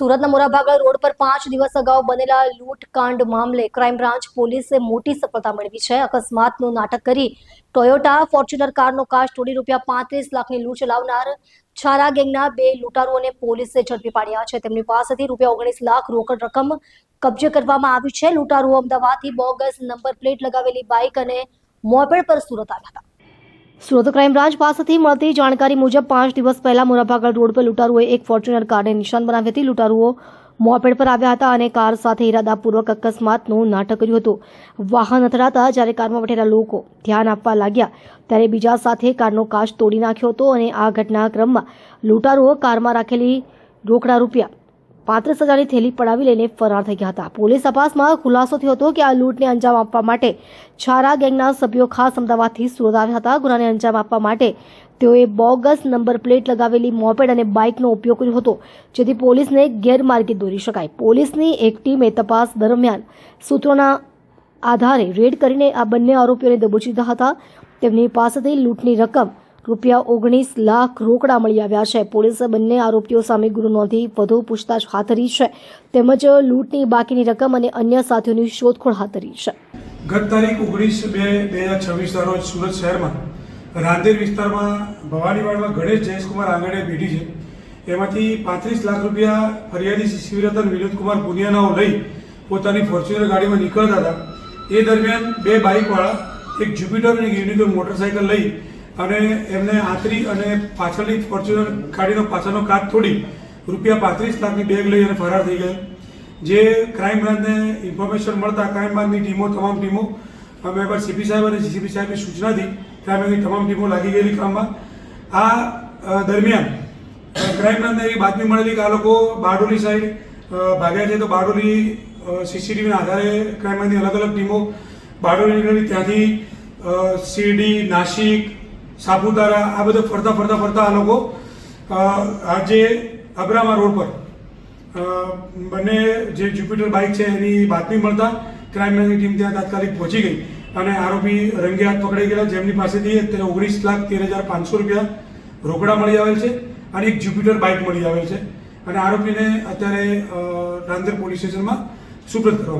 સુરતના મોરાભાગળ રોડ પર 5 દિવસ અગાઉ બનેલા લૂંટકાંડ મામલે ક્રાઇમ બ્રાન્ચ પોલીસે મોટી સફળતા મેળવી છે। અકસ્માતનું નાટક કરી ટોયોટા ફોર્ચ્યુનર કારનો કાચ તોડી ₹35 લાખની લૂંટ ચલાવનાર છારા ગેંગના 2 લૂંટારુઓને પોલીસે ઝડપી પાડ્યા છે। તેમની પાસેથી ₹19 લાખ રોકડ રકમ કબજે કરવામાં આવી છે। લૂંટારુઓ અમદાવાદથી બોગસ નંબર પ્લેટ લગાવેલી બાઇક અને મોપેડ પર સુરત આવ્યા હતા। સુરત ક્રાઇમ બ્રાન્ચ પાસેથી મળતી જાણકારી મુજબ 5 દિવસ પહેલા મોરાભાગળ રોડ પર લૂંટારુઓએ એક ફોર્ચ્યુનર કારને નિશાન બનાવી હતી। લૂંટારુઓ મોપેડ પર આવ્યા હતા અને કાર સાથે ઇરાદાપૂર્વક અકસ્માતનું નાટક કર્યું હતું। વાહન અથડાતા જ્યારે કારમાં બેઠેલા લોકો ધ્યાન આપવા લાગ્યા ત્યારે બીજા સાથે કારનો કાચ તોડી નાખ્યો હતો અને આ ઘટનાક્રમમાં લૂંટારુઓ કારમાં રાખેલી રોકડા ₹35,000ની થેલી પડાવી લઈને ફરાર થઈ ગયા હતા। પોલીસ તપાસમાં ખુલાસો થયો હતો કે આ લૂંટને અંજામ આપવા માટે છારા ગેંગના સભ્યો ખાસ અમદાવાદથી સુરત આવ્યા હતા। ગુનાને અંજામ આપવા માટે તેઓએ બોગસ નંબર પ્લેટ લગાવેલી મોપેડ અને બાઇકનો ઉપયોગ કર્યો હતો, જેથી પોલીસને ગેરમાર્ગે દોરી શકાય। પોલીસની એક ટીમે તપાસ દરમિયાન સૂત્રોના આધારે રેડ કરીને આ બંને આરોપીઓને દબોચી લીધા હતા। તેમની પાસેથી લૂંટની રકમ ₹19 લાખ રોકડા મળી આવ્યા છે। પોલીસે બંને આરોપીઓ સામે ગુનો નોંધી વધુ પૂછતાછ હાથ ધરી છે, તેમજ લૂંટની બાકીની રકમ અને અન્ય સાથીઓની શોધખોળ હાથ ધરી છે। ગત તારીખ 19/2/2026 રોજ સુરત શહેરમાં રાંદેર વિસ્તારમાં ભવાનીવાડમાં ગણેશ જયેશકુમાર આંગણે પેઢી છે, એમાંથી ₹35 લાખ ફરિયાદી શિવરતન વિનોદકુમાર પુનિયાનાઓ લઈ પોતાની ફોર્ચ્યુનર ગાડીમાં નીકળતા હતા। એ દરમિયાન 2 બાઇકવાળા, એક જ્યુપિટર અને એક યુનિકોર્ન મોટરસાઇકલ લઈ અને એમને આંતરી અને પાછળની ફોર્ચ્યુનર ગાડીનો પાછળનો કાચ તોડી ₹35 લાખની બેગ લઈ અને ફરાર થઈ ગયા। જે ક્રાઇમ બ્રાન્ચને ઇન્ફોર્મેશન મળતા ક્રાઇમ બ્રાન્ચની ટીમો, તમામ ટીમો, અમે પર સીપી સાહેબ અને જીસીપી સાહેબની સૂચનાથી ક્રાઇમ બ્રાન્ચની તમામ ટીમો લાગી ગયેલી કામમાં। આ દરમિયાન ક્રાઇમ બ્રાન્ચને એવી બાતમી મળેલી કે આ લોકો બારડોલી સાઈડ ભાગ્યા છે, તો બારડોલી સીસીટીવીના આધારે ક્રાઇમ બ્રાન્ચની અલગ અલગ ટીમો બારડોલી નીકળી, ત્યાંથી શિરડી, નાસિક, સાપુતારા આ બધું ફરતા આ લોકો આજે અબ્રામા રોડ પર બંને જે જ્યુપિટર બાઇક છે એની બાતમી મળતા ક્રાઇમ બ્રાન્ચની ટીમ ત્યાં તાત્કાલિક પહોંચી ગઈ અને આરોપી રંગે હાથ પકડાઈ ગયેલા, જેમની પાસેથી અત્યારે ₹19,13,500 રોકડા મળી આવેલ છે અને એક જ્યુપિટર બાઇક મળી આવેલ છે અને આરોપીને અત્યારે રાંદેર પોલીસ સ્ટેશનમાં સુપ્રત કરવામાં